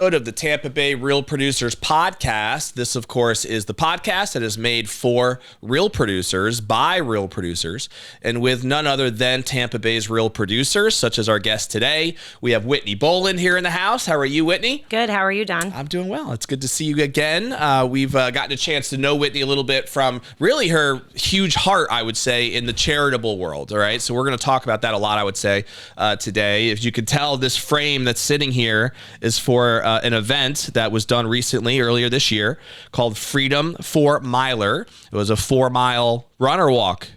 episode of the Tampa Bay Real Producers podcast. This, of course, is the podcast that is made for real producers by real producers and with none other than Tampa Bay's real producers, such as our guest today. We have Whitney Boland here in the house. How are you, Whitney? Good. How are you, Don? I'm doing well. It's good to see you again. We've gotten a chance to know Whitney a little bit from really her huge heart, I would say, in the charitable world. All right. So we're going to talk about that a lot, I would say, today. If you could tell, this frame that's sitting here is for an event that was done recently, earlier this year, called Freedom 4 Miler. It was a 4-mile run or walk.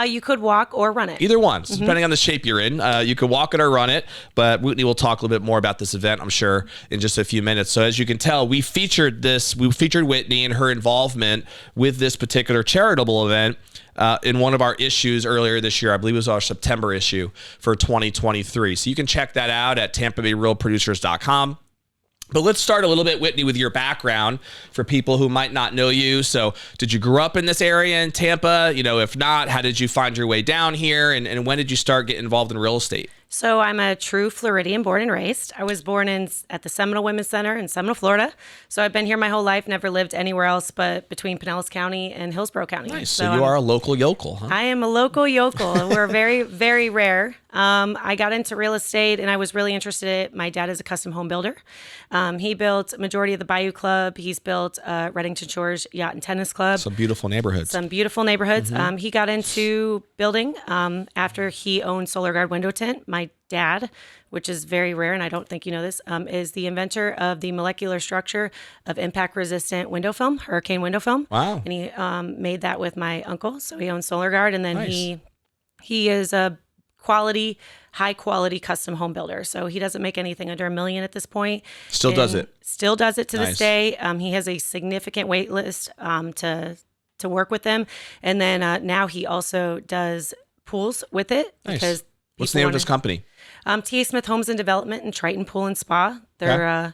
You could walk or run it. Either one, so depending on the shape you're in. You could walk it or run it, but Whitney will talk a little bit more about this event, I'm sure, in just a few minutes. So as you can tell, we featured Whitney and her involvement with this particular charitable event in one of our issues earlier this year. I believe it was our September issue for 2023. So you can check that out at TampaBayRealProducers.com. But let's start a little bit, Whitney, with your background for people who might not know you. So did you grow up in this area in Tampa? You know, if not, how did you find your way down here? And when did you start getting involved in real estate? So I'm a true Floridian, born and raised. I was born at the Seminole Women's Center in Seminole, Florida. So I've been here my whole life, never lived anywhere else but between Pinellas County and Hillsborough County. Nice. So you are a local yokel, huh? I am a local yokel. We're very, very rare. I got into real estate and I was really interested. My dad is a custom home builder. He built majority of the Bayou Club. He's built Reddington Shores Yacht and Tennis Club. Some beautiful neighborhoods. He got into building after he owned Solar Guard Window Tint. My dad, which is very rare, and I don't think you know this, is the inventor of the molecular structure of impact-resistant window film, hurricane window film. Wow. And he made that with my uncle. So he owns Solar Guard, and then Nice. he is a high-quality custom home builder. So he doesn't make anything under $1 million at this point. Still does it. Still does it to Nice. this day. He has a significant wait list to work with them. And then now he also does pools with it. Nice. Because What's the name of this company? T.A. Smith Homes and Development and Triton Pool and Spa.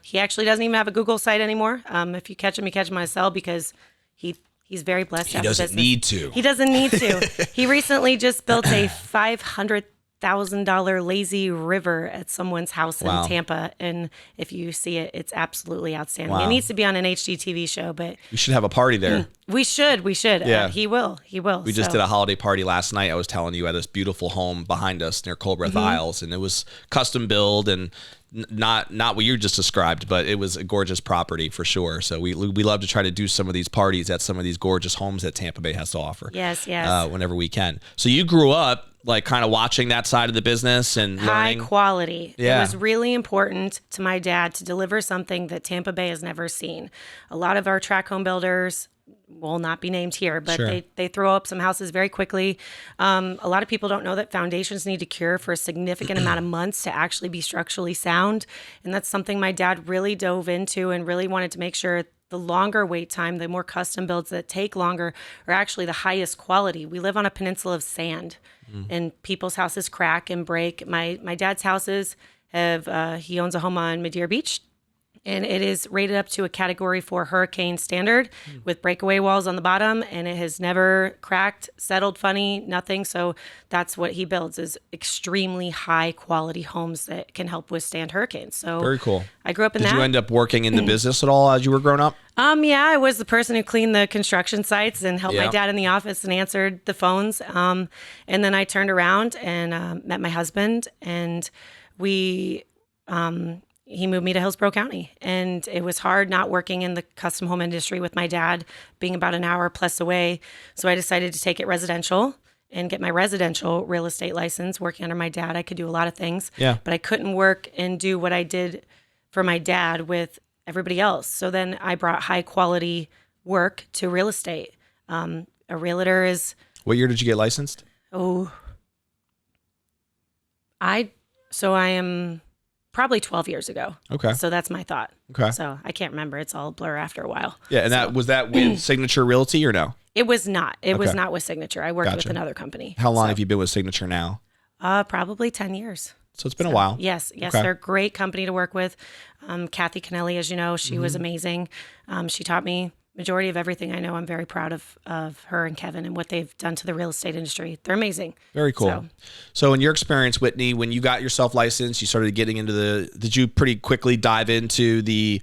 He actually doesn't even have a Google site anymore. If you catch him, you catch him on a cell because he's very blessed. He doesn't need to. He doesn't need to. He recently just built a $500,000 lazy river at someone's house in Tampa, and if you see it, it's absolutely outstanding. Wow. It needs to be on an HGTV show, but You should have a party there. we should. Yeah. He will. We just did a holiday party last night. I was telling you, at this beautiful home behind us near Cold Breath Isles, and it was custom build and not what you just described, but it was a gorgeous property for sure. So we love to try to do some of these parties at some of these gorgeous homes that Tampa Bay has to offer. Yes. Whenever we can. So you grew up like kind of watching that side of the business and High learning. quality. Yeah. It was really important to my dad to deliver something that Tampa Bay has never seen. A lot of our track home builders will not be named here, but Sure. they throw up some houses very quickly. A lot of people don't know that foundations need to cure for a significant amount of months to actually be structurally sound. And that's something my dad really dove into and really wanted to make sure the longer wait time, the more custom builds that take longer are actually the highest quality. We live on a peninsula of sand and people's houses crack and break. My dad's houses have, he owns a home on Madeira Beach, and it is rated up to a Category 4 hurricane standard with breakaway walls on the bottom, and it has never cracked, settled funny, nothing. So that's what he builds, is extremely high quality homes that can help withstand hurricanes. So Very cool. I grew up in Did that. you end up working in the business at all as you were growing up? Yeah, I was the person who cleaned the construction sites and helped Yeah. my dad in the office and answered the phones. And then I turned around and met my husband, and he moved me to Hillsborough County. And it was hard not working in the custom home industry with my dad being about an hour plus away. So I decided to take it residential and get my residential real estate license. Working under my dad, I could do a lot of things. Yeah. But I couldn't work and do what I did for my dad with everybody else. So then I brought high quality work to real estate. A realtor is, What year did you get licensed? I am probably 12 years ago. Okay. So that's my thought. Okay. So I can't remember. It's all a blur after a while. Yeah, and that was that with Signature Realty or no? It was not. It was Okay. not with Signature. I worked Gotcha. with another company. How long So, have you been with Signature now? Probably 10 years. So it's been a while. Yes, Okay. they're a great company to work with. Kathy Kennelly, as you know, she was amazing. She taught me majority of everything I know, I'm very proud of her and Kevin and what they've done to the real estate industry. They're amazing. Very cool. So in your experience, Whitney, when you got yourself licensed, you started getting into did you pretty quickly dive into the,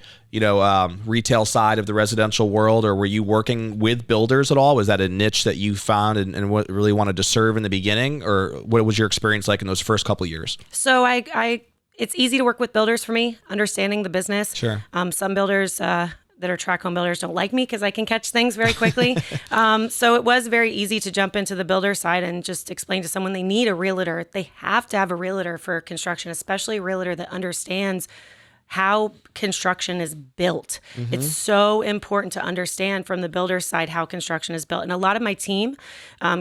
retail side of the residential world, or were you working with builders at all? Was that a niche that you found and what really wanted to serve in the beginning, or what was your experience like in those first couple of years? So it's easy to work with builders for me, understanding the business. Sure. Some builders, that are track home builders don't like me because I can catch things very quickly. So it was very easy to jump into the builder side and just explain to someone they need a realtor. They have to have a realtor for construction, especially a realtor that understands how construction is built. It's so important to understand from the builder side how construction is built. And a lot of my team,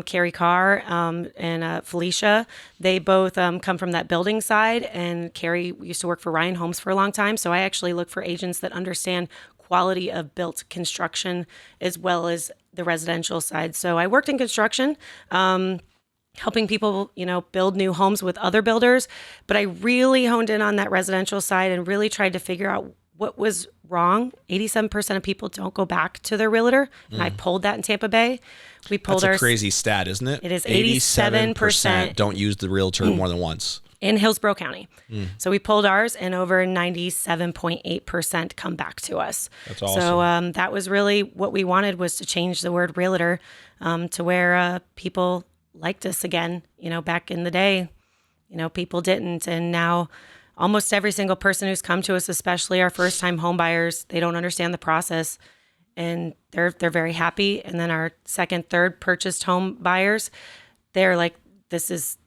Carrie Carr and Felicia, they both come from that building side. And Carrie used to work for Ryan Homes for a long time. So I actually look for agents that understand quality of built construction as well as the residential side. So I worked in construction, helping people, build new homes with other builders, but I really honed in on that residential side and really tried to figure out what was wrong. 87% of people don't go back to their realtor, and I pulled that in Tampa Bay. We pulled That's a crazy stat, isn't it? It is 87% don't use the realtor more than once. In Hillsborough County. So we pulled ours and over 97.8% come back to us. That's awesome. So that was really what we wanted, was to change the word realtor to where people liked us again. Back in the day, people didn't. And now almost every single person who's come to us, especially our first time home buyers, they don't understand the process and they're very happy. And then our second, third purchased home buyers, they're like, is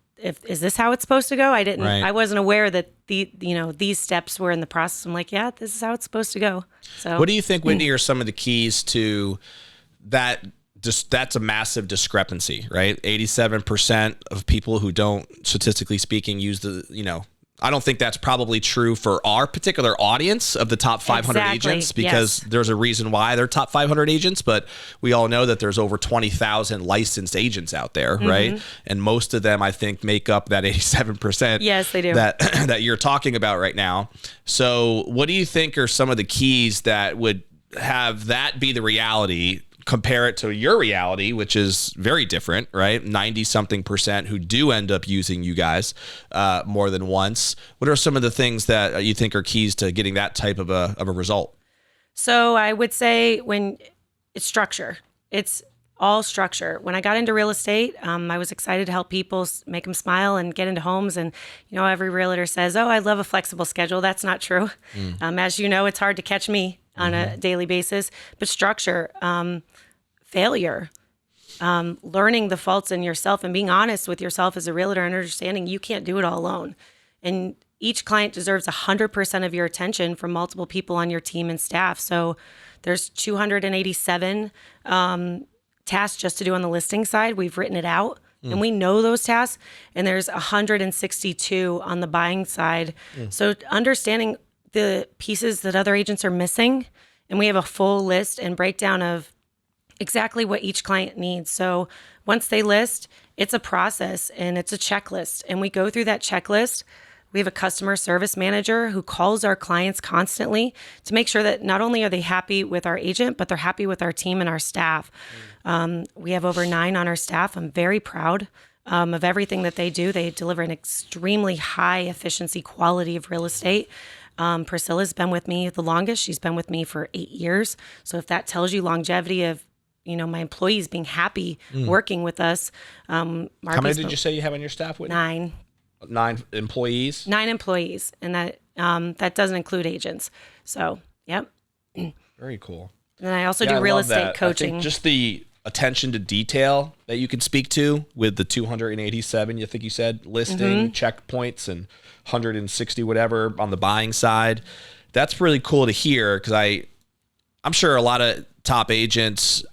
this how it's supposed to go? I wasn't aware that these steps were in the process. I'm like, yeah, this is how it's supposed to go. So what do you think, Whitney, are some of the keys to that? Just that's a massive discrepancy, right? 87% of people who don't, statistically speaking, use I don't think that's probably true for our particular audience of the top 500 agents, because there's a reason why they're top 500 agents, but we all know that there's over 20,000 licensed agents out there, right? And most of them, I think, make up that 87%. Yes, they do. That you're talking about right now. So what do you think are some of the keys that would have that be the reality? Compare it to your reality, which is very different, right? 90-something% who do end up using you guys more than once. What are some of the things that you think are keys to getting that type of a result? So I would say when it's structure, it's all structure. When I got into real estate, I was excited to help people, make them smile and get into homes. And, every realtor says, oh, I love a flexible schedule. That's not true. As you know, it's hard to catch me on a daily basis, but structure, failure, learning the faults in yourself and being honest with yourself as a realtor and understanding you can't do it all alone. And each client deserves 100% of your attention from multiple people on your team and staff. So there's 287 tasks just to do on the listing side. We've written it out and we know those tasks. And there's 162 on the buying side. So understanding the pieces that other agents are missing, and we have a full list and breakdown of exactly what each client needs. So once they list, it's a process and it's a checklist. And we go through that checklist. We have a customer service manager who calls our clients constantly to make sure that not only are they happy with our agent, but they're happy with our team and our staff. We have over 9 on our staff. I'm very proud of everything that they do. They deliver an extremely high efficiency quality of real estate. Priscilla's been with me the longest. She's been with me for 8 years. So if that tells you longevity of, my employees being happy working with us. How many did you say you have on your staff, Whitney? 9. 9 employees? 9 employees. And that doesn't include agents. So, yep. Very cool. And I also do real estate coaching. I think just the attention to detail that you can speak to with the 287, you think you said, listing checkpoints and 160 whatever on the buying side. That's really cool to hear, because I'm sure a lot of top agents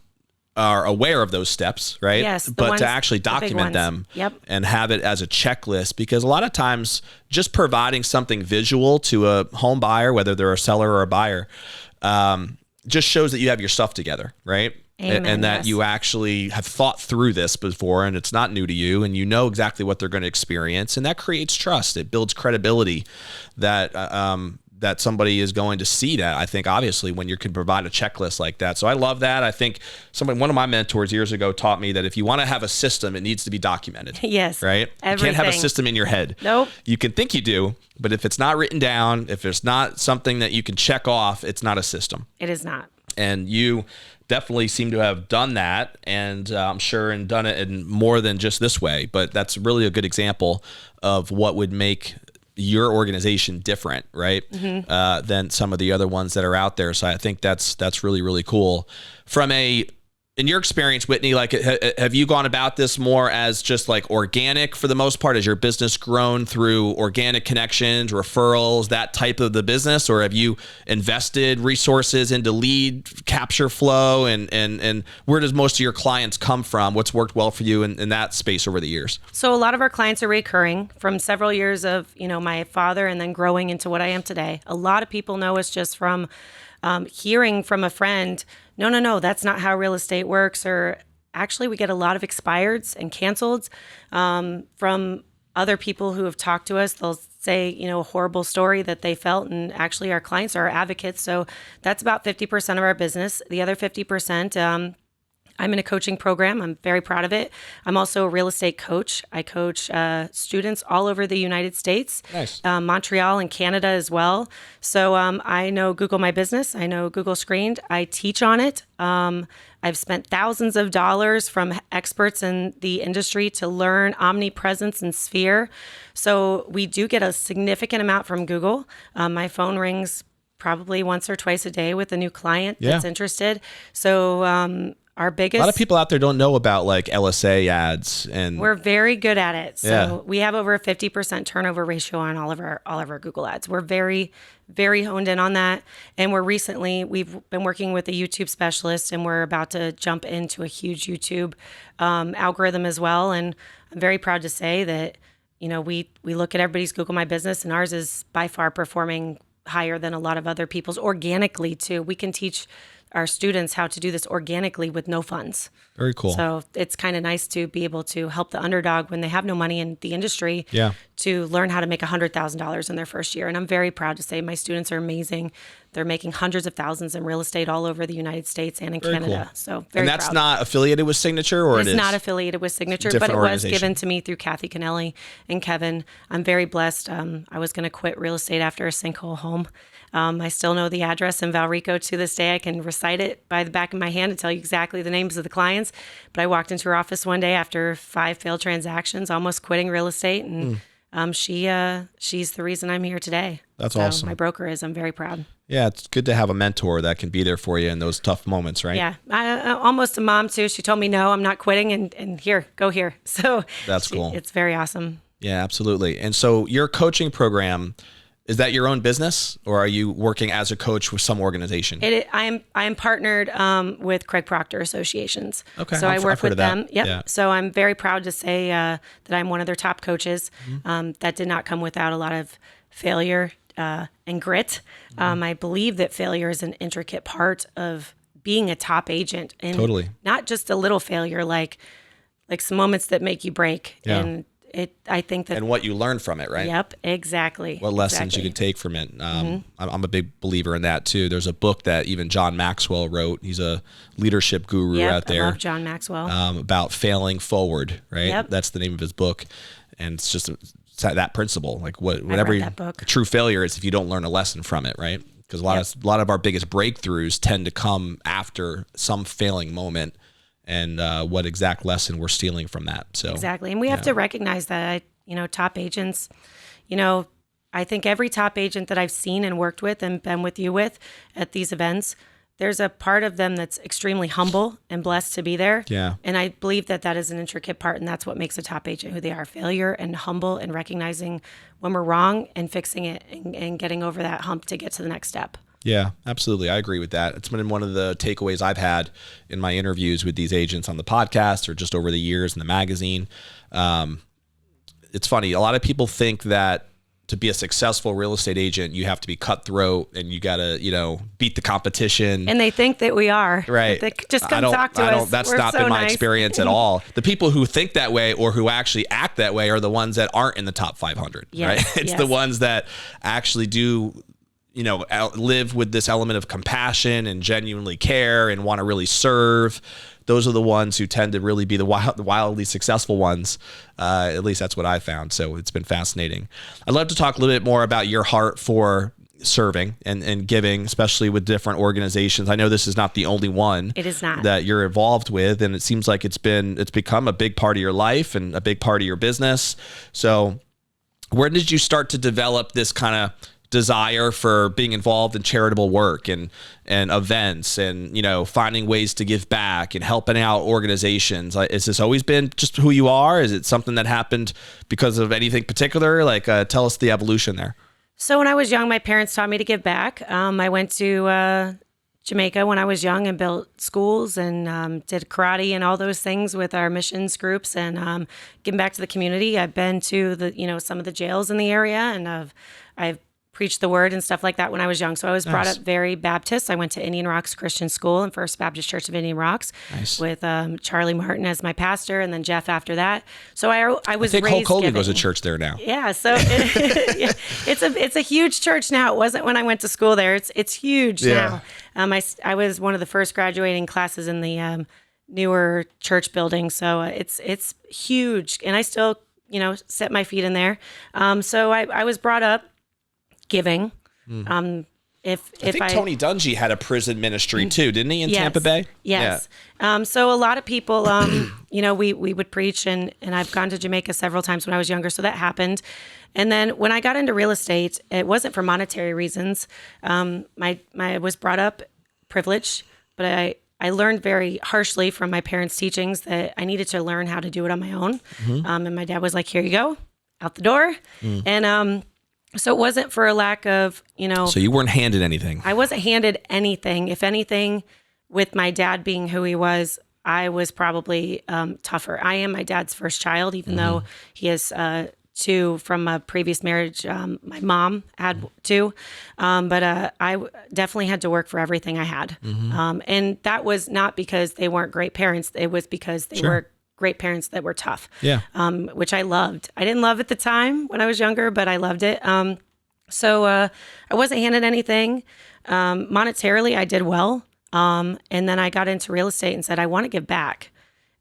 are aware of those steps, right? Yes. But to actually document them and have it as a checklist, because a lot of times just providing something visual to a home buyer, whether they're a seller or a buyer, just shows that you have your stuff together, right? Amen, and that you actually have thought through this before, and it's not new to you, and you know exactly what they're going to experience, and that creates trust. It builds credibility that that somebody is going to see that, I think, obviously, when you can provide a checklist like that. So I love that. I think one of my mentors years ago taught me that if you want to have a system, it needs to be documented. Yes. Right? Everything. You can't have a system in your head. Nope. You can think you do, but if it's not written down, if it's not something that you can check off, it's not a system. It is not. And you definitely seem to have done that, and I'm sure, and done it in more than just this way. But that's really a good example of what would make your organization different, right? Than some of the other ones that are out there. So I think that's really, really cool. In your experience, Whitney, like, have you gone about this more as just like organic for the most part? Has your business grown through organic connections, referrals, that type of the business? Or have you invested resources into lead capture flow? And where does most of your clients come from? What's worked well for you in that space over the years? So a lot of our clients are recurring from several years of, my father and then growing into what I am today. A lot of people know us just from hearing from a friend, no, that's not how real estate works. Or actually, we get a lot of expireds and canceleds from other people who have talked to us. They'll say, a horrible story that they felt, and actually our clients are our advocates. So that's about 50% of our business. The other 50%, I'm in a coaching program. I'm very proud of it. I'm also a real estate coach. I coach students all over the United States, nice. Montreal and Canada as well. So I know Google My Business. I know Google Screened. I teach on it. I've spent thousands of dollars from experts in the industry to learn Omnipresence and Sphere. So we do get a significant amount from Google. My phone rings probably once or twice a day with a new client that's interested. So our biggest, a lot of people out there don't know about like LSA ads, and we're very good at it. So we have over a 50% turnover ratio on all of our Google ads. We're very, very honed in on that. And we've been working with a YouTube specialist, and we're about to jump into a huge YouTube algorithm as well. And I'm very proud to say that, we look at everybody's Google My Business, and ours is by far performing higher than a lot of other people's organically too. We can teach our students how to do this organically with no funds. Very cool. So it's kind of nice to be able to help the underdog when they have no money in the industry to learn how to make $100,000 in their first year. And I'm very proud to say my students are amazing. They're making hundreds of thousands in real estate all over the United States and in Canada. Cool. So very And that's proud. not affiliated with Signature, or It's not affiliated with Signature, but it was given to me through Kathy Kennelly and Kevin. I'm very blessed. I was going to quit real estate after a sinkhole home. I still know the address in Valrico to this day. I can recite it by the back of my hand and tell you exactly the names of the clients. But I walked into her office one day after 5 failed transactions, almost quitting real estate. And she's the reason I'm here today. That's awesome. My broker is. I'm very proud. Yeah, it's good to have a mentor that can be there for you in those tough moments, right? Yeah, almost a mom too. She told me, no, I'm not quitting, and here, go here. So that's cool. It's very awesome. Yeah, absolutely. And so your coaching program, is that your own business, or are you working as a coach with some organization? I am partnered with Craig Proctor Associations. Okay, so I work with them. Yep. Yeah. So I'm very proud to say that I'm one of their top coaches. That did not come without a lot of failure and grit. I believe that failure is an intricate part of being a top agent, and totally not just a little failure, like some moments that make you break. Yeah. And I think that, and what you learn from it, right? Yep, exactly. What lessons you can take from it. I'm a big believer in that too. There's a book that even John Maxwell wrote. He's a leadership guru out there. I love John Maxwell. About failing forward, right? Yep. That's the name of his book. And it's just that principle, like whatever that book. True failure is if you don't learn a lesson from it, right? Because a lot of our biggest breakthroughs tend to come after some failing moment, and what exact lesson we're stealing from that. So exactly. And we have to recognize that, top agents, I think every top agent that I've seen and worked with and been with you with at these events, there's a part of them that's extremely humble and blessed to be there. Yeah. And I believe that is an intricate part, and that's what makes a top agent who they are: failure and humble, and recognizing when we're wrong and fixing it and getting over that hump to get to the next step. Yeah, absolutely. I agree with that. It's been one of the takeaways I've had in my interviews with these agents on the podcast or just over the years in the magazine. It's funny. A lot of people think that to be a successful real estate agent, you have to be cutthroat and you got to, beat the competition. And they think that we are. Right. They just come talk to us. That's We're not so been my nice. experience at all. The people who think that way or who actually act that way are the ones that aren't in the top 500. Yes, right? It's the ones that actually do live with this element of compassion and genuinely care and want to really serve. Those are the ones who tend to really be the wildly successful ones. At least that's what I found. So it's been fascinating. I'd love to talk a little bit more about your heart for serving and giving, especially with different organizations. I know this is not the only one. It is not. That you're involved with, and it seems like it's become a big part of your life and a big part of your business. So where did you start to develop this kind of desire for being involved in charitable work and events and, finding ways to give back and helping out organizations? Like, has this always been just who you are? Is it something that happened because of anything particular? Like, tell us the evolution there. So when I was young, my parents taught me to give back. I went to Jamaica when I was young and built schools and did karate and all those things with our missions groups and giving back to the community. I've been to some of the jails in the area, and I've preached the word and stuff like that when I was young. So I was brought up very Baptist. I went to Indian Rocks Christian School and First Baptist Church of Indian Rocks with Charlie Martin as my pastor, and then Jeff after that. So I was raised Hulk Hogan giving. goes to church there now. Yeah, so it's a huge church now. It wasn't when I went to school there. It's huge now. I was one of the first graduating classes in the newer church building, so it's huge, and I still set my feet in there. So I was brought up giving. I think Tony Dungy had a prison ministry too, didn't he, in Tampa Bay? Yes. Yeah. So a lot of people, we would preach, and I've gone to Jamaica several times when I was younger, so that happened. And then when I got into real estate, it wasn't for monetary reasons. I was brought up privileged, but I learned very harshly from my parents' teachings that I needed to learn how to do it on my own. And my dad was like, here you go, out the door. And so it wasn't for a lack of, So you weren't handed anything. I wasn't handed anything. If anything, with my dad being who he was, I was probably tougher. I am my dad's first child, even though he has two from a previous marriage. My mom had two, but I definitely had to work for everything I had. And that was not because they weren't great parents. It was because they were great parents that were tough, which I loved. I didn't love at the time when I was younger, but I loved it. So I wasn't handed anything. Monetarily, I did well. And then I got into real estate and said, I want to give back.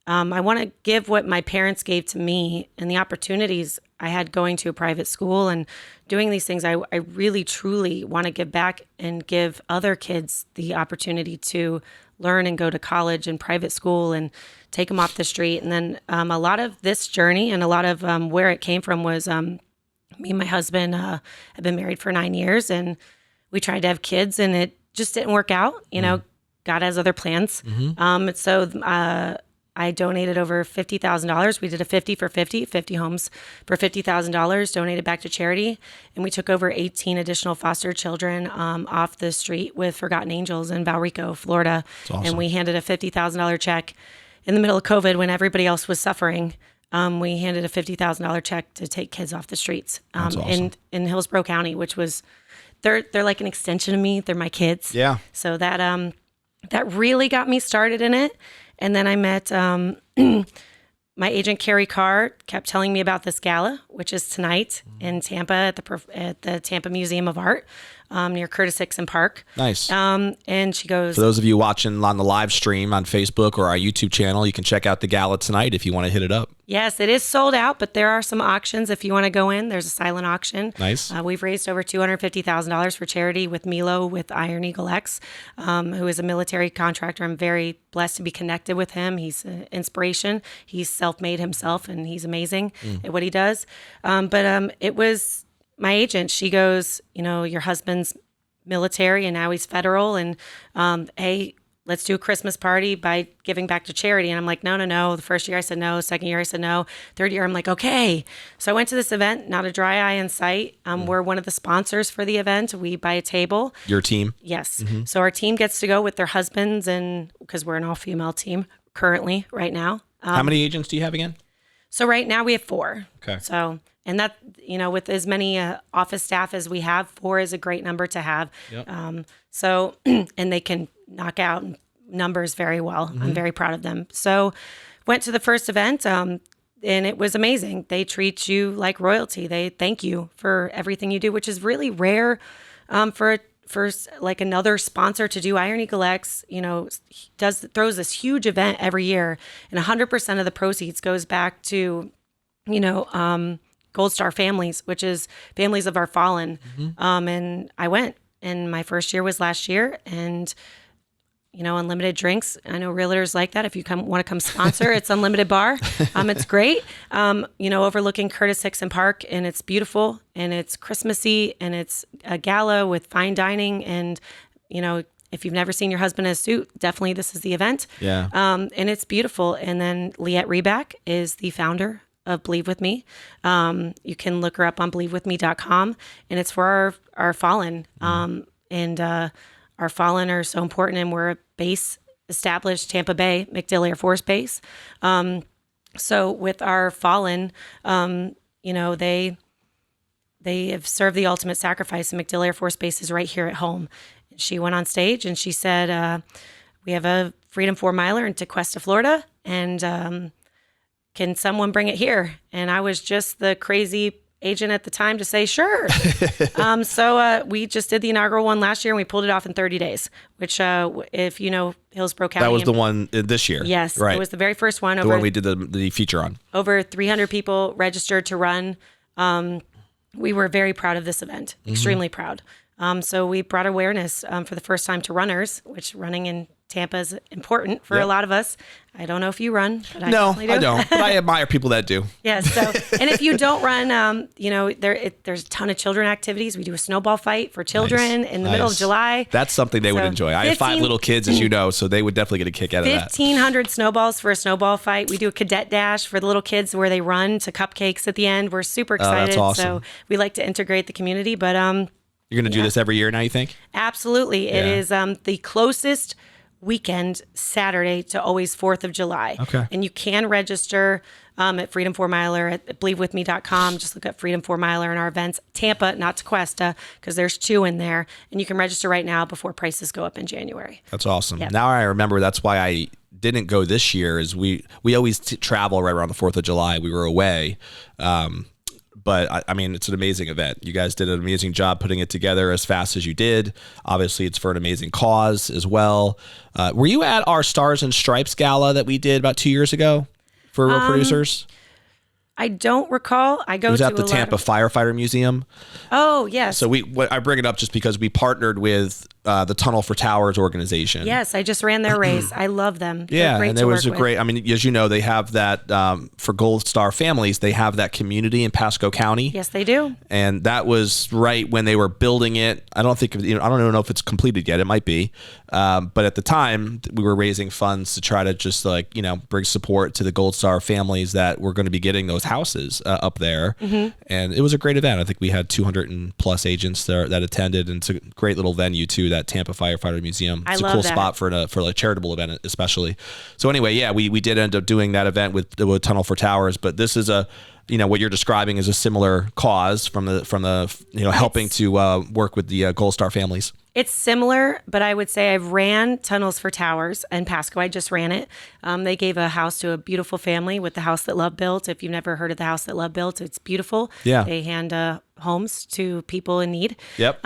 I want to give what my parents gave to me and the opportunities I had going to a private school and doing these things. I really, truly want to give back and give other kids the opportunity to learn and go to college and private school and take them off the street. And then a lot of this journey and a lot of where it came from was me and my husband have been married for 9 years, and we tried to have kids, and it just didn't work out. God has other plans. So I donated over $50,000. We did a 50 for 50 homes for $50,000, donated back to charity. And we took over 18 additional foster children off the street with Forgotten Angels in Valrico, Florida. That's awesome. And we handed a $50,000 check in the middle of COVID when everybody else was suffering. We handed a $50,000 check to take kids off the streets That's awesome. in Hillsborough County, which was, they're like an extension of me. They're my kids. Yeah. So that really got me started in it. And then I met my agent, Carrie Carr, kept telling me about this gala, which is tonight in Tampa at the Tampa Museum of Art near Curtis Hickson Park. Nice. And she goes, for those of you watching on the live stream on Facebook or our YouTube channel, you can check out the gala tonight if you want to hit it up. Yes, it is sold out, but there are some auctions if you want to go in. There's a silent auction. Nice. We've raised over $250,000 for charity with Milo with Iron Eagle X, who is a military contractor. I'm very blessed to be connected with him. He's an inspiration. He's self-made himself, and he's amazing at what he does. But it was my agent. She goes, your husband's military, and now he's federal, and hey, let's do a Christmas party by giving back to charity. And I'm like, no. The first year I said no. Second year I said no. Third year I'm like, okay. So I went to this event, not a dry eye in sight. We're one of the sponsors for the event. We buy a table. Your team? Yes. So our team gets to go with their husbands, and because we're an all-female team currently right now. How many agents do you have again? So right now we have 4. Okay. So, and that, with as many office staff as we have, 4 is a great number to have. Yep. So, and they can knock out numbers very well. I'm very proud of them. So went to the first event, and it was amazing. They treat you like royalty. They thank you for everything you do, which is really rare for like another sponsor to do Iron Eagle X, throws this huge event every year, and 100% of the proceeds goes back to, Gold Star Families, which is Families of Our Fallen. And I went, and my first year was last year, and unlimited drinks. I know realtors like that. If you want to come sponsor, it's unlimited bar. It's great. Overlooking Curtis Hickson Park, and it's beautiful, and it's Christmassy, and it's a gala with fine dining. And, if you've never seen your husband in a suit, definitely this is the event. Yeah. And it's beautiful. And then Liette Reback is the founder of Believe With Me. You can look her up on believewithme.com, and it's for our fallen. Our fallen are so important, and we're a base established Tampa Bay, MacDill Air Force Base. So with our fallen, they have served the ultimate sacrifice, and MacDill Air Force Base is right here at home. She went on stage and she said, we have a Freedom 4 miler in Tequesta, Florida, and can someone bring it here? And I was just the crazy agent at the time to say, sure. So we just did the inaugural one last year, and we pulled it off in 30 days, which if you know Hillsborough County. That was the one this year. Yes. Right. It was the very first one. The one we did the feature on. Over 300 people registered to run. We were very proud of this event, extremely proud. So we brought awareness for the first time to runners, which running in Tampa is important for a lot of us. I don't know if you run, but I don't. But I admire people that do. Yes. So, and if you don't run, there's a ton of children activities. We do a snowball fight for children in the middle of July. That's something they would enjoy. I have 5 little kids, as you know, so they would definitely get a kick out of that. 1,500 snowballs for a snowball fight. We do a cadet dash for the little kids where they run to cupcakes at the end. We're super excited. That's awesome. So we like to integrate the community, but you're going to do this every year now, you think? Absolutely. It is the closest weekend Saturday to always 4th of July. Okay. And you can register at Freedom 4 Miler at believewithme.com. Just look up Freedom 4 Miler in our events. Tampa, not Tequesta, because there's 2 in there. And you can register right now before prices go up in January. That's awesome. Yep. Now I remember that's why I didn't go this year is we always travel right around the 4th of July. We were away. But I mean, it's an amazing event. You guys did an amazing job putting it together as fast as you did. Obviously, it's for an amazing cause as well. Were you at our Stars and Stripes gala that we did about 2 years ago for Real Producers? I don't recall. It was at the Tampa Firefighter Museum. Oh, yes. So I bring it up just because we partnered with the Tunnel for Towers organization. Yes, I just ran their race. I love them. Yeah, and there was a great, I mean, as you know, they have that, for Gold Star Families, they have that community in Pasco County. Yes, they do. And that was right when they were building it. I don't even know if it's completed yet. It might be. But at the time, we were raising funds to try to just bring support to the Gold Star families that were going to be getting those houses up there. And it was a great event. I think we had 200 and plus agents there that attended, and it's a great little venue too, that Tampa Firefighter Museum. It's a cool spot for a charitable event, especially. So anyway, yeah, we did end up doing that event with Tunnel for Towers, but this is what you're describing is a similar cause from the helping to work with the Gold Star families. It's similar, but I would say I've ran Tunnels for Towers in Pasco. I just ran it. They gave a house to a beautiful family with the House That Love Built. If you've never heard of the House That Love Built, it's beautiful. Yeah. They hand homes to people in need. Yep.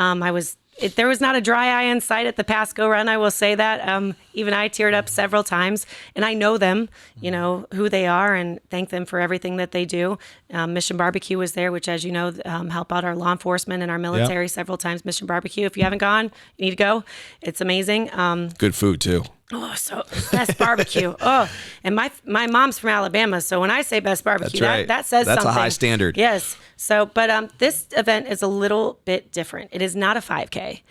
There was not a dry eye in sight at the Pasco run, I will say that. Even I teared up several times, and I know them, who they are, and thank them for everything that they do. Mission Barbecue was there, which, as you know, help out our law enforcement and our military several times. Mission Barbecue, if you haven't gone, you need to go. It's amazing. Good food, too. Oh, so best barbecue. Oh, and my mom's from Alabama, so when I say best barbecue, that's right. that says that's something. That's a high standard. Yes. So, but this event is a little bit different. It is not a 5K.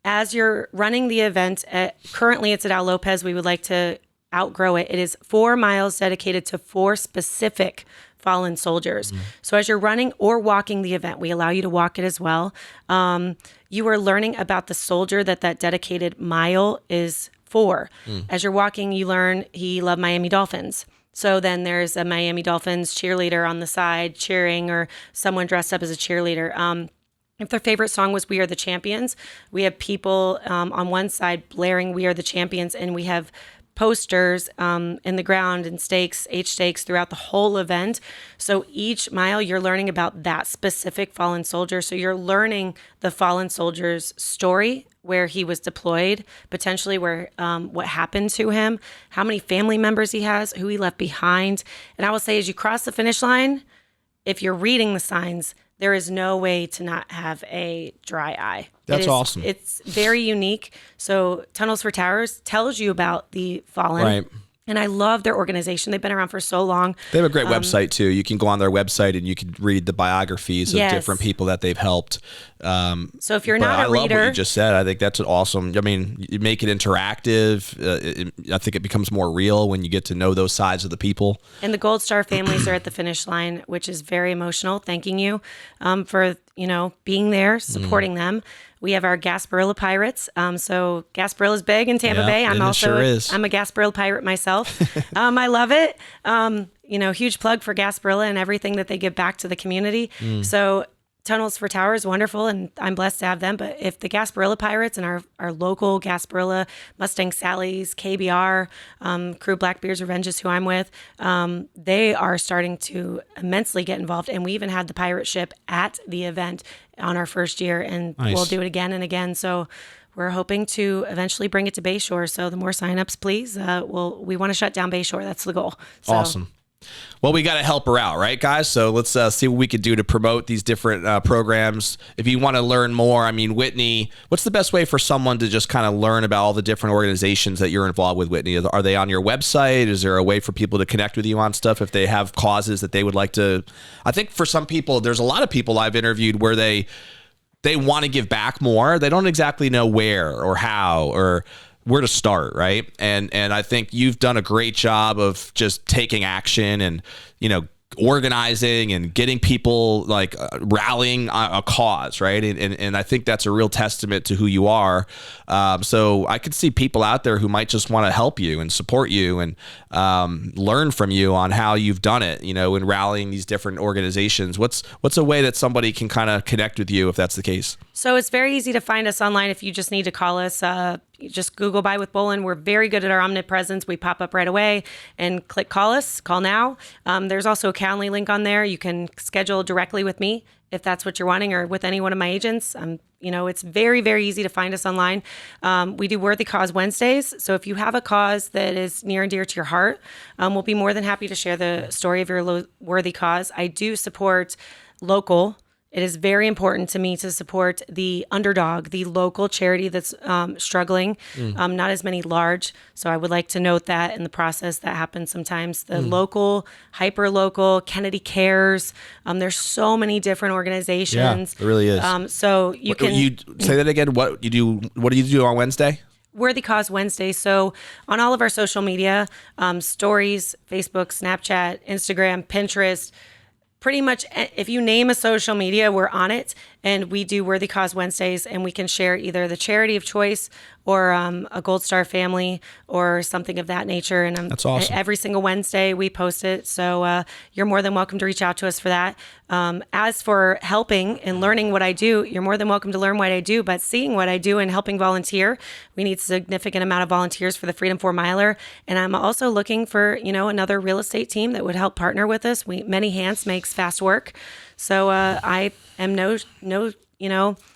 As you're running the event, currently it's at Al Lopez. We would like to outgrow it. It is 4 miles dedicated to 4 specific fallen soldiers. So as you're running or walking the event, we allow you to walk it as well. You are learning about the soldier that dedicated mile is for. As you're walking, you learn he loved Miami Dolphins. So then there's a Miami Dolphins cheerleader on the side cheering, or someone dressed up as a cheerleader. If their favorite song was We Are the Champions, we have people on one side blaring We Are the Champions, and we have posters in the ground and stakes, H stakes throughout the whole event. So each mile you're learning about that specific fallen soldier. So you're learning the fallen soldier's story, where he was deployed, potentially where what happened to him, how many family members he has, who he left behind. And I will say, as you cross the finish line, if you're reading the signs, there is no way to not have a dry eye. That's awesome. It's very unique. So Tunnels for Towers tells you about the fallen. Right. And I love their organization. They've been around for so long. They have a great website too. You can go on their website and you can read the biographies of Yes. different people that they've helped. So if you're But not I a love what reader, you just said. I think that's awesome. I mean, you make it interactive. I think it becomes more real when you get to know those sides of the people. and the Gold Star families are at the finish line, which is very emotional. Thanking you for being there, supporting them. We have our Gasparilla Pirates. So Gasparilla's big in Tampa Yeah, Bay. and it sure is. I'm a Gasparilla pirate myself. I love it. Huge plug for Gasparilla and everything that they give back to the community. So Tunnels for Towers, wonderful, and I'm blessed to have them. But if the Gasparilla Pirates and our local Gasparilla, Mustang Sally's, KBR, Crew Blackbeard's Revenge is who I'm with, they are starting to immensely get involved. And we even had the pirate ship at the event on our first year, and Nice. we'll do it again and again. So we're hoping to eventually bring it to Bayshore. So the more signups, please. We want to shut down Bayshore. That's the goal. So, Awesome. Well, we got to help her out, right, guys? So let's see what we can do to promote these different programs. If you want to learn more, I mean, Whitney, what's the best way for someone to just kind of learn about all the different organizations that you're involved with, Whitney? Are they on your website? Is there a way for people to connect with you on stuff if they have causes that they would like to? I think for some people, there's a lot of people I've interviewed where they want to give back more. They don't exactly know where or how or where to start, right? And I think you've done a great job of just taking action and, organizing and getting people like rallying a cause, right? And I think that's a real testament to who you are. So I could see people out there who might just want to help you and support you and learn from you on how you've done it, in rallying these different organizations. What's a way that somebody can kind of connect with you if that's the case? So it's very easy to find us online if you just need to call us. You just Google Buy with Bolin. We're very good at our omnipresence. We pop up right away and click call us, call now. There's also a Calendly link on there. You can schedule directly with me if that's what you're wanting or with any one of my agents. It's very, very easy to find us online. We do Worthy Cause Wednesdays. So if you have a cause that is near and dear to your heart, we'll be more than happy to share the story of your worthy cause. I do support local. It is very important to me to support the underdog, the local charity that's struggling, not as many large. So I would like to note that in the process that happens sometimes. The local, hyper-local, Kennedy Cares, there's so many different organizations. Yeah, it really is. So you can... You say that again? What do you do on Wednesday? Worthy Cause Wednesday. So on all of our social media, stories, Facebook, Snapchat, Instagram, Pinterest, pretty much if you name a social media, we're on it. And we do Worthy Cause Wednesdays, and we can share either the charity of choice or a Gold Star family or something of that nature. And That's awesome. Every single Wednesday we post it. So you're more than welcome to reach out to us for that. As for helping and learning what I do, you're more than welcome to learn what I do. But seeing what I do and helping volunteer, we need a significant amount of volunteers for the Freedom 4 Miler. And I'm also looking for, another real estate team that would help partner with us. Many hands makes fast work. So I am no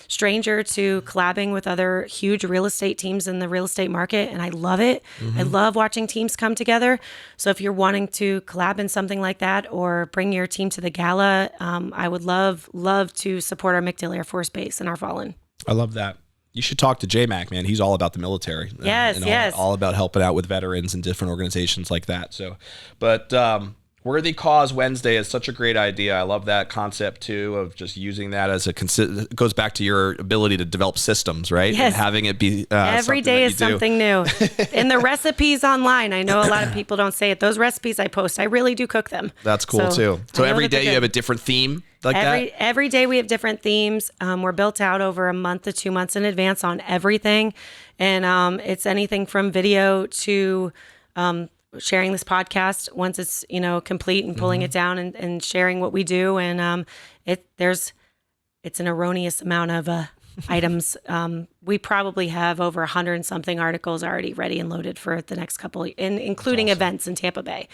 stranger to collabing with other huge real estate teams in the real estate market, and I love it. I love watching teams come together. So if you're wanting to collab in something like that or bring your team to the gala, I would love to support our MacDill Air Force Base and our Fallen. I love that. You should talk to J-Mac, man. He's all about the military. Yes, yes. All about helping out with veterans and different organizations like that. So, but Worthy Cause Wednesday is such a great idea. I love that concept too of just using that as it goes back to your ability to develop systems, right? Yes. And having it be Every day is something new. And the recipes online, I know a lot of people don't say it. Those recipes I post, I really do cook them. That's cool too. So I know every that they're day you good. have a different theme like that? Every day we have different themes. We're built out over a month to 2 months in advance on everything. And it's anything from video to sharing this podcast once it's, complete and pulling it down and sharing what we do. And it's an erroneous amount of items. We probably have over 100 and something articles already ready and loaded for the next couple, including events in Tampa Bay.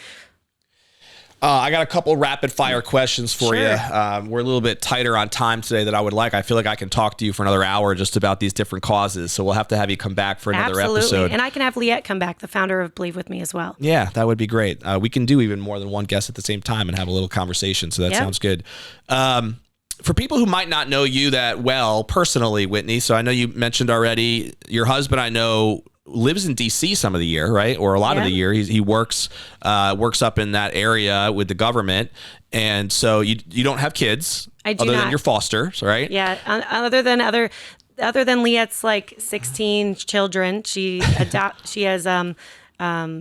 I got a couple rapid fire questions for Sure. you. We're a little bit tighter on time today than I would like. I feel like I can talk to you for another hour just about these different causes. So we'll have to have you come back for another episode. And I can have Liette come back, the founder of Believe With Me as well. Yeah, that would be great. We can do even more than one guest at the same time and have a little conversation. So that Yep. sounds good. For people who might not know you that well personally, Whitney, so I know you mentioned already your husband, I know, lives in DC some of the year, right? Or a lot of Yeah. the year. He works up in that area with the government. And so you don't have kids I do other than not. your fosters, right? Yeah, other than Liette's like 16 children, she has a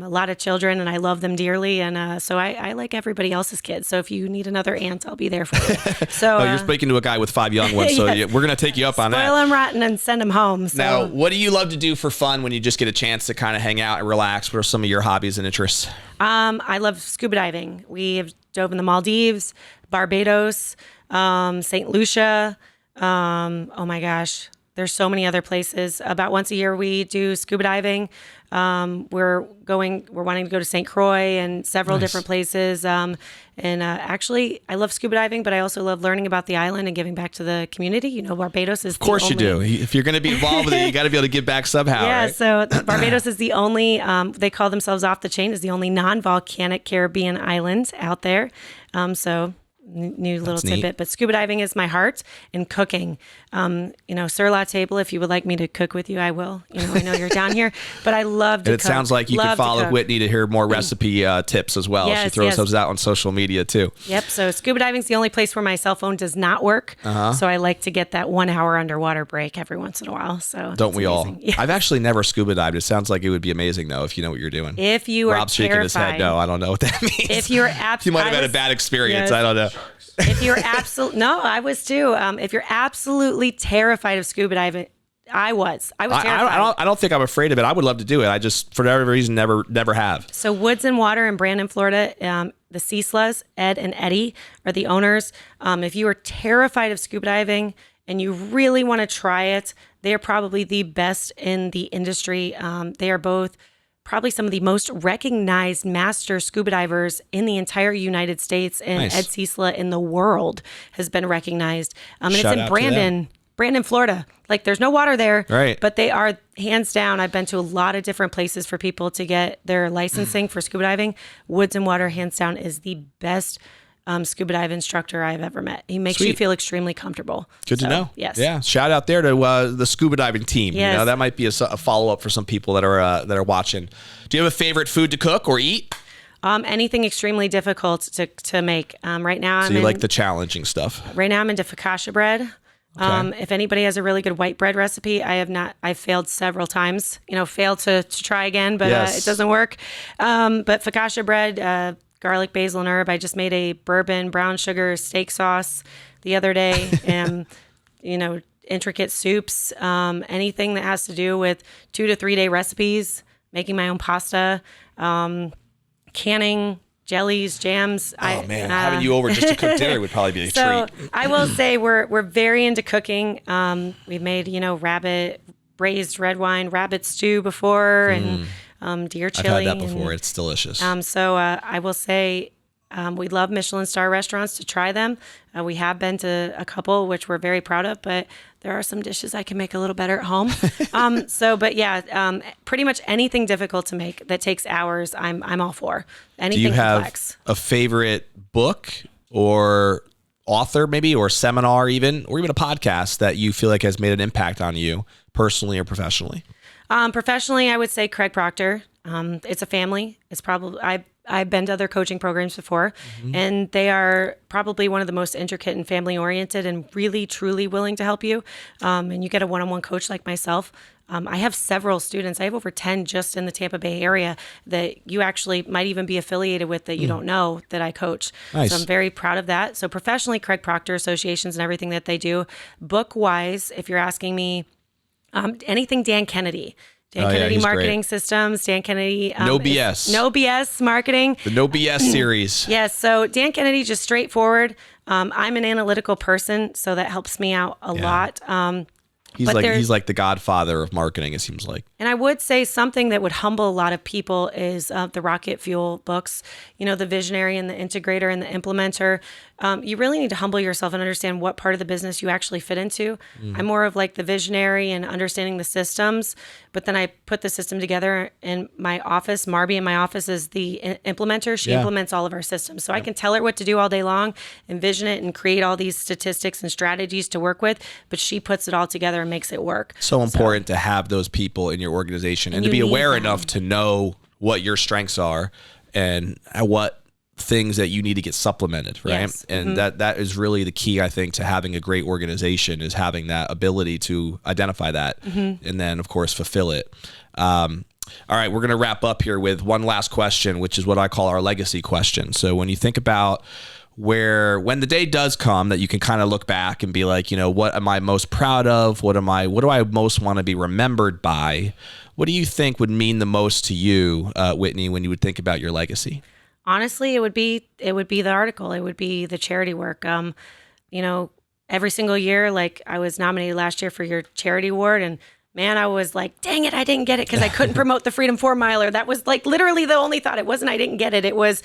lot of children, and I love them dearly, and so I like everybody else's kids. So if you need another aunt, I'll be there for you. So Oh, you're speaking to a guy with 5 young ones, so Yes. we're going to take you up on that. spoil them rotten and send them home. So Now, what do you love to do for fun when you just get a chance to kind of hang out and relax? What are some of your hobbies and interests? I love scuba diving. We have dove in the Maldives, Barbados, St. Lucia. Oh my gosh, there's so many other places. About once a year, we do scuba diving. We're wanting to go to St. Croix and several different places. Actually, I love scuba diving, but I also love learning about the island and giving back to the community. You know, Barbados is Of course you do. If you're going to be involved with it, you got to be able to give back somehow, Yeah, right? so Barbados is the only, they call themselves Off the Chain, is the only non-volcanic Caribbean island out there. New little neat. tidbit, but scuba diving is my heart, and cooking. Sur La Table, if you would like me to cook with you, I will. I know you're down here, but I love to And it cook. sounds like you can Love to follow cook. Whitney to hear more recipe tips as well. She Yes, throws yes. those out on social media too. Yep. So scuba diving is the only place where my cell phone does not work. So I like to get that 1 hour underwater break every once in a while. So Don't it's we all? amazing. Yeah. I've actually never scuba dived. It sounds like it would be amazing though if you know what you're doing. If you are Rob's shaking his head. terrified, No, I don't know what that means. if you're you might have had a bad experience. Yes. I don't know. If you're no, I was too. If you're absolutely terrified of scuba diving, I was terrified. I don't think I'm afraid of it. I would love to do it. I just, for whatever reason, never have. So Woods and Water in Brandon, Florida, the Seaslas, Ed and Eddie are the owners. If you are terrified of scuba diving and you really want to try it, they are probably the best in the industry. They are both probably some of the most recognized master scuba divers in the entire United States, and Nice. Ed Seasla in the world has been recognized. And Shout it's out in to Brandon, Florida. Like, there's no water there, Right. but they are hands down. I've been to a lot of different places for people to get their licensing for scuba diving. Woods and Water, hands down, is the best scuba dive instructor I've ever met. He makes you Sweet. feel extremely comfortable. Good to So, know. Yes. Yeah. Shout out there to the scuba diving team. Yes. You know, that might be a follow up for some people that are watching. Do you have a favorite food to cook or eat? Anything extremely difficult to make. Right now, So you like the challenging stuff. Right now I'm into focaccia bread. If anybody has a really good white bread recipe, I've failed several times, failed to try again, but Yes. it doesn't work. But focaccia bread, garlic, basil, and herb. I just made a bourbon brown sugar steak sauce the other day. And, intricate soups, anything that has to do with 2 to 3 day recipes, making my own pasta, canning, jellies, jams. Oh man, having you over just to cook dinner would probably be a So treat. I will say we're very into cooking. We've made rabbit braised red wine, rabbit stew before, and deer I've chili. had that before. It's delicious. So I will say we love Michelin star restaurants to try them. We have been to a couple, which we're very proud of, but there are some dishes I can make a little better at home. Pretty much anything difficult to make that takes hours, I'm all for. Do Anything you have complex. a favorite book or author maybe, or seminar even, or even a podcast that you feel like has made an impact on you personally or professionally? Professionally, I would say Craig Proctor. It's a family. It's probably I've been to other coaching programs before, and they are probably one of the most intricate and family oriented, and really truly willing to help you. And you get a one-on-one coach like myself. I have several students. I have over 10 just in the Tampa Bay area that you actually might even be affiliated with that you don't know that I coach. Nice. So I'm very proud of that. So professionally, Craig Proctor associations and everything that they do. Book-wise, if you're asking me, anything Dan Kennedy. Dan Oh, yeah, Kennedy he's Marketing great. Systems, Dan Kennedy. No BS. No BS Marketing. The No BS series. Yes. So Dan Kennedy, just straightforward. I'm an analytical person, so that helps me out a lot. He's like the godfather of marketing, it seems like. And I would say something that would humble a lot of people is the Rocket Fuel books. You know, the visionary and the integrator and the implementer. You really need to humble yourself and understand what part of the business you actually fit into. I'm more of like the visionary and understanding the systems, but then I put the system together in my office. Marby in my office is the implementer. She implements all of our systems. So I can tell her what to do all day long, envision it, and create all these statistics and strategies to work with, but she puts it all together and makes it work. So important to have those people in your organization and to be aware enough to know what your strengths are and what things that you need to get supplemented, right? Yes. And that is really the key, I think, to having a great organization, is having that ability to identify that and then, of course, fulfill it. All right, we're going to wrap up here with one last question, which is what I call our legacy question. So when you think about when the day does come that you can kind of look back and be like, you know, what am I most proud of? What do I most want to be remembered by? What do you think would mean the most to you, Whitney, when you would think about your legacy? Honestly, it would be the article. It would be the charity work. You know, every single year, like I was nominated last year for your charity award, and man, I was like, dang it, I didn't get it because I couldn't promote the Freedom 4 Miler. That was like literally the only thought. It wasn't I didn't get it. It was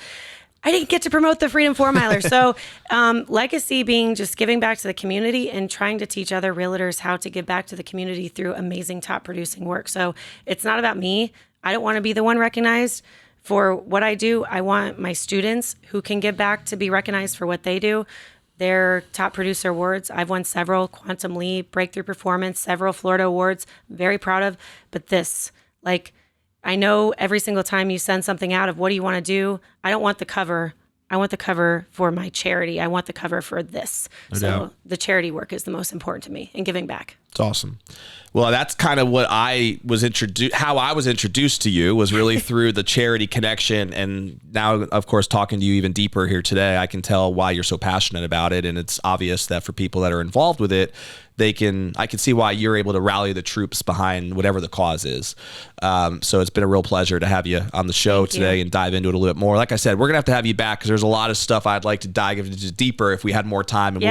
I didn't get to promote the Freedom 4 Miler. So legacy being just giving back to the community and trying to teach other realtors how to give back to the community through amazing top producing work. So it's not about me. I don't want to be the one recognized for what I do. I want my students who can give back to be recognized for what they do. Their top producer awards. I've won several Quantum Leap, Breakthrough Performance, several Florida awards. Very proud of. But this, like, I know every single time you send something out of what do you want to do, I don't want the cover. I want the cover for my charity. I want the cover for this. So the charity work is the most important to me and giving back. It's awesome. Well, that's kind of what how I was introduced to you was really through the charity connection. And now, of course, talking to you even deeper here today, I can tell why you're so passionate about it. And it's obvious that for people that are involved with it, I can see why you're able to rally the troops behind whatever the cause is. So it's been a real pleasure to have you on the show today and dive into it a little bit more. Like I said, we're going to have you back because there's a lot of stuff I'd like to dive into deeper if we had more time, and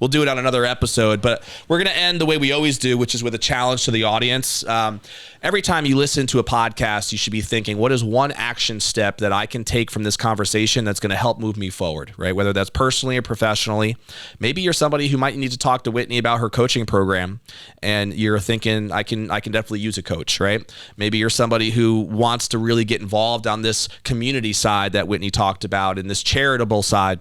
we'll do it on another episode. But we're going to end the way we always do, which is with a challenge to the audience. Every time you listen to a podcast, you should be thinking, what is one action step that I can take from this conversation that's going to help move me forward, right? Whether that's personally or professionally. Maybe you're somebody who might need to talk to Whitney about her coaching program, and you're thinking, I can definitely use a coach, right? Maybe you're somebody who wants to really get involved on this community side that Whitney talked about and this charitable side,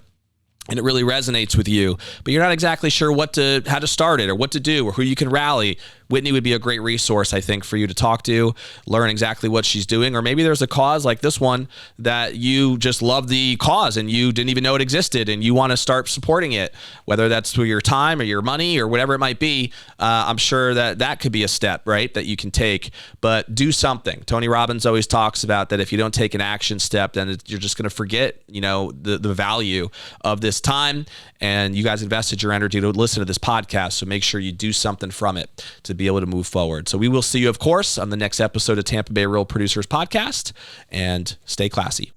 and it really resonates with you, but you're not exactly sure how to start it or what to do or who you can rally. Whitney would be a great resource, I think, for you to talk to, learn exactly what she's doing. Or maybe there's a cause like this one that you just love the cause and you didn't even know it existed and you want to start supporting it, whether that's through your time or your money or whatever it might be. I'm sure that could be a step, right, that you can take, but do something. Tony Robbins always talks about that if you don't take an action step, then you're just going to forget, the value of this time. And you guys invested your energy to listen to this podcast, so make sure you do something from it to be able to move forward. So we will see you, of course, on the next episode of Tampa Bay Real Producers Podcast, and stay classy.